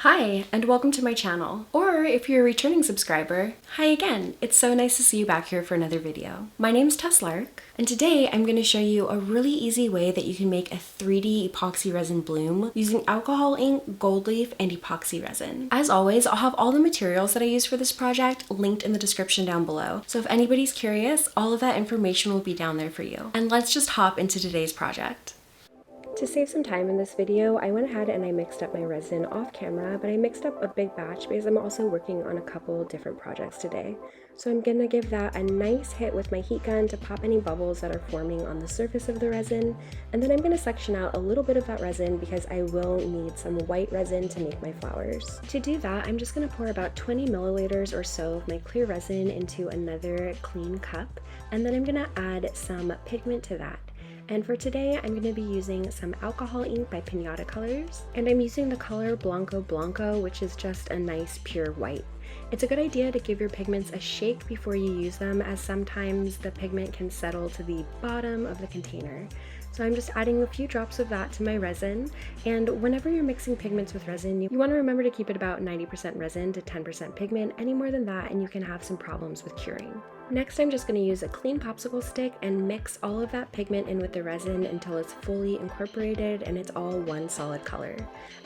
Hi, and welcome to my channel. Or if you're a returning subscriber, hi again. It's so nice to see you back here for another video. My name's Tess Lark, and today I'm going to show you a really easy way that you can make a 3D epoxy resin bloom using alcohol ink, gold leaf, and epoxy resin. As always, I'll have all the materials that I use for this project linked in the description down below. So if anybody's curious, all of that information will be down there for you. And let's just hop into today's project. To save some time in this video, I went ahead and I mixed up my resin off camera, but I mixed up a big batch because I'm also working on a couple different projects today. So I'm gonna give that a nice hit with my heat gun to pop any bubbles that are forming on the surface of the resin, and then I'm gonna section out a little bit of that resin because I will need some white resin to make my flowers. To do that, I'm just gonna pour about 20 milliliters or so of my clear resin into another clean cup, and then I'm gonna add some pigment to that. And for today, I'm going to be using some alcohol ink by Pinata Colors, and I'm using the color Blanco Blanco, which is just a nice pure white. It's a good idea to give your pigments a shake before you use them, as sometimes the pigment can settle to the bottom of the container. So I'm just adding a few drops of that to my resin, and whenever you're mixing pigments with resin, you want to remember to keep it about 90% resin to 10% pigment. Any more than that and you can have some problems with curing. Next, I'm just going to use a clean popsicle stick and mix all of that pigment in with the resin until it's fully incorporated and it's all one solid color.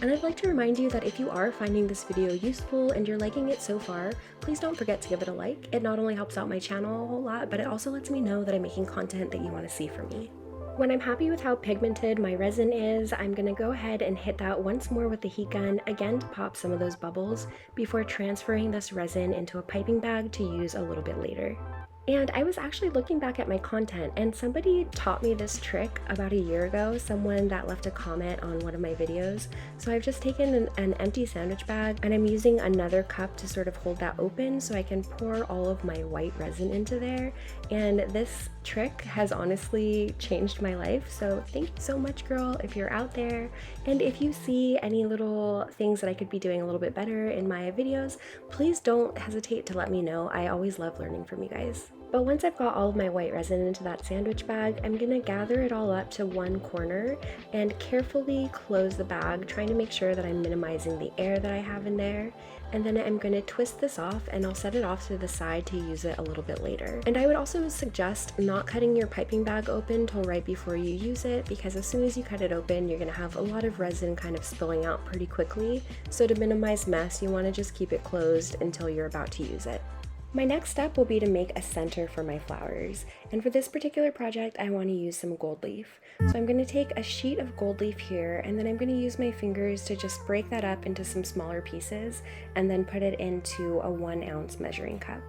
And I'd like to remind you that if you are finding this video useful and you're liking it so far, please don't forget to give it a like. It not only helps out my channel a whole lot, but it also lets me know that I'm making content that you want to see from me. When I'm happy with how pigmented my resin is, I'm going to go ahead and hit that once more with the heat gun, again to pop some of those bubbles, before transferring this resin into a piping bag to use a little bit later. And I was actually looking back at my content, and somebody taught me this trick about a year ago, someone that left a comment on one of my videos. So I've just taken an empty sandwich bag, and I'm using another cup to sort of hold that open so I can pour all of my white resin into there. And this trick has honestly changed my life, so thank you so much, girl, if you're out there. And if you see any little things that I could be doing a little bit better in my videos, please don't hesitate to let me know. I always love learning from you guys. But once I've got all of my white resin into that sandwich bag, I'm gonna gather it all up to one corner and carefully close the bag, trying to make sure that I'm minimizing the air that I have in there. And then I'm gonna twist this off and I'll set it off to the side to use it a little bit later. And I would also suggest not cutting your piping bag open till right before you use it, because as soon as you cut it open, you're gonna have a lot of resin kind of spilling out pretty quickly. So to minimize mess, you wanna just keep it closed until you're about to use it. My next step will be to make a center for my flowers, and for this particular project I want to use some gold leaf. So I'm going to take a sheet of gold leaf here, and then I'm going to use my fingers to just break that up into some smaller pieces and then put it into a 1 ounce measuring cup.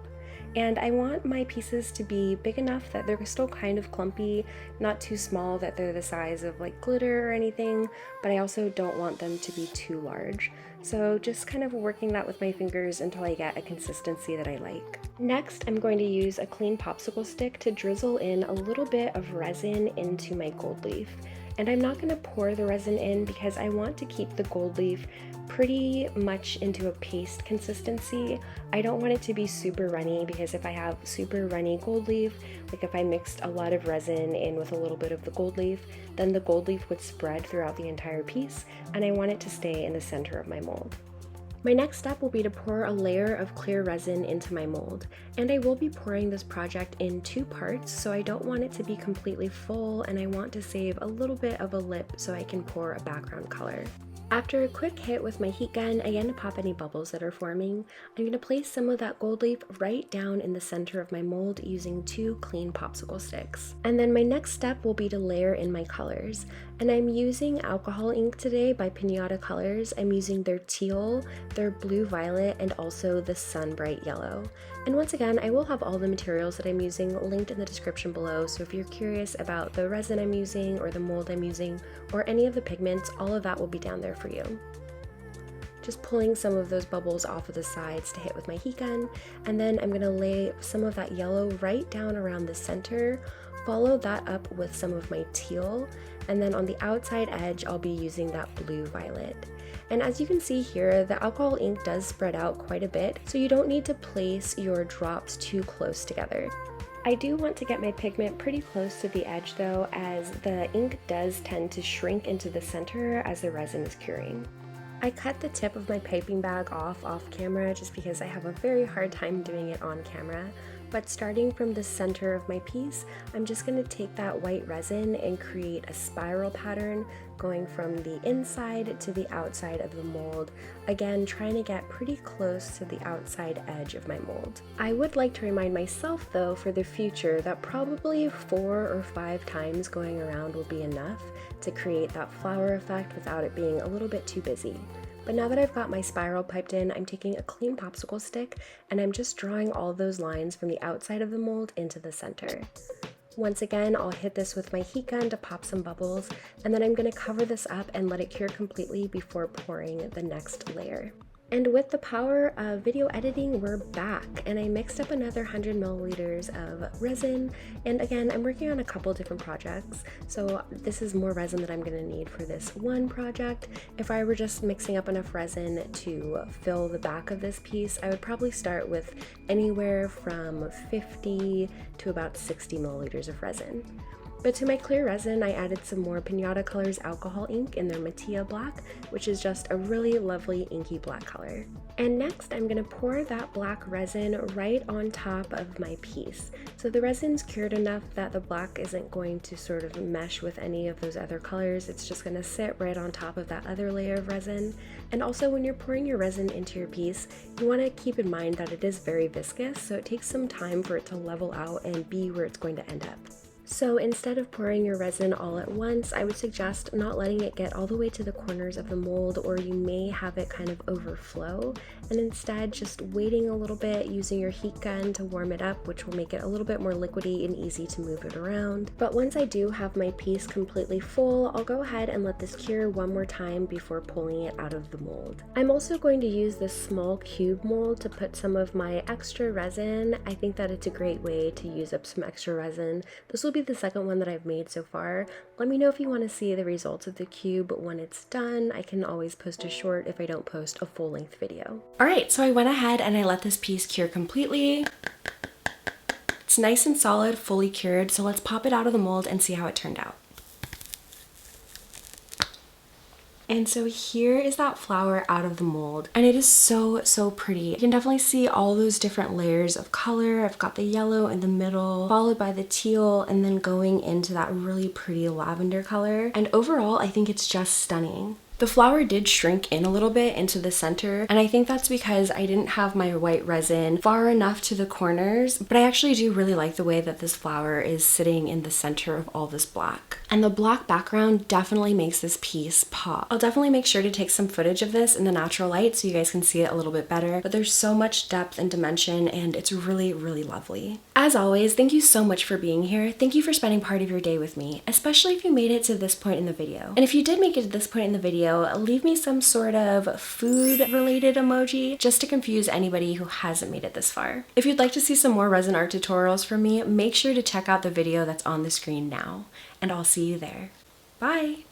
And I want my pieces to be big enough that they're still kind of clumpy, not too small that they're the size of like glitter or anything, but I also don't want them to be too large. So just kind of working that with my fingers until I get a consistency that I like. Next, I'm going to use a clean popsicle stick to drizzle in a little bit of resin into my gold leaf. And I'm not going to pour the resin in because I want to keep the gold leaf pretty much into a paste consistency. I don't want it to be super runny, because if I have super runny gold leaf, like if I mixed a lot of resin in with a little bit of the gold leaf, then the gold leaf would spread throughout the entire piece, and I want it to stay in the center of my mold. My next step will be to pour a layer of clear resin into my mold, and I will be pouring this project in 2 parts, so I don't want it to be completely full, and I want to save a little bit of a lip so I can pour a background color. After a quick hit with my heat gun, again to pop any bubbles that are forming, I'm going to place some of that gold leaf right down in the center of my mold using 2 clean popsicle sticks. And then my next step will be to layer in my colors. And I'm using alcohol ink today by Pinata Colors. I'm using their teal, their blue violet, and also the sun bright yellow. And once again, I will have all the materials that I'm using linked in the description below, so if you're curious about the resin I'm using or the mold I'm using or any of the pigments, all of that will be down there for you. Just pulling some of those bubbles off of the sides to hit with my heat gun, and then I'm going to lay some of that yellow right down around the center, follow that up with some of my teal, and then on the outside edge I'll be using that blue violet. And as you can see here, the alcohol ink does spread out quite a bit, so you don't need to place your drops too close together. I do want to get my pigment pretty close to the edge though, as the ink does tend to shrink into the center as the resin is curing. I cut the tip of my piping bag off camera just because I have a very hard time doing it on camera. But starting from the center of my piece, I'm just going to take that white resin and create a spiral pattern going from the inside to the outside of the mold, again trying to get pretty close to the outside edge of my mold. I would like to remind myself though for the future that probably 4 or 5 times going around will be enough to create that flower effect without it being a little bit too busy. But now that I've got my spiral piped in, I'm taking a clean popsicle stick and I'm just drawing all those lines from the outside of the mold into the center. Once again, I'll hit this with my heat gun to pop some bubbles, and then I'm going to cover this up and let it cure completely before pouring the next layer. And with the power of video editing, we're back, and I mixed up another 100 milliliters of resin, and again, I'm working on a couple different projects, so this is more resin that I'm going to need for this one project. If I were just mixing up enough resin to fill the back of this piece, I would probably start with anywhere from 50 to about 60 milliliters of resin. But to my clear resin, I added some more Pinata Colors alcohol ink in their Mattia Black, which is just a really lovely inky black color. And next, I'm going to pour that black resin right on top of my piece. So the resin's cured enough that the black isn't going to sort of mesh with any of those other colors. It's just going to sit right on top of that other layer of resin. And also when you're pouring your resin into your piece, you want to keep in mind that it is very viscous, so it takes some time for it to level out and be where it's going to end up. So instead of pouring your resin all at once, I would suggest not letting it get all the way to the corners of the mold, or you may have it kind of overflow, and instead just waiting a little bit, using your heat gun to warm it up, which will make it a little bit more liquidy and easy to move it around. But once I do have my piece completely full, I'll go ahead and let this cure one more time before pulling it out of the mold. I'm also going to use this small cube mold to put some of my extra resin. I think that it's a great way to use up some extra resin. This will be the second one that I've made so far. Let me know if you want to see the results of the cube when it's done. I can always post a short if I don't post a full-length video. Alright, so I went ahead and I let this piece cure completely. It's nice and solid, fully cured, so let's pop it out of the mold and see how it turned out. And so here is that flower out of the mold, and it is so pretty. You can definitely see all those different layers of color. I've got the yellow in the middle, followed by the teal, and then going into that really pretty lavender color. And overall, I think it's just stunning. The flower did shrink in a little bit into the center, and I think that's because I didn't have my white resin far enough to the corners, but I actually do really like the way that this flower is sitting in the center of all this black. And the black background definitely makes this piece pop. I'll definitely make sure to take some footage of this in the natural light so you guys can see it a little bit better, but there's so much depth and dimension, and it's really lovely. As always, thank you so much for being here. Thank you for spending part of your day with me, especially if you made it to this point in the video. And if you did make it to this point in the video, leave me some sort of food-related emoji just to confuse anybody who hasn't made it this far. If you'd like to see some more resin art tutorials from me, make sure to check out the video that's on the screen now, and I'll see you there. Bye!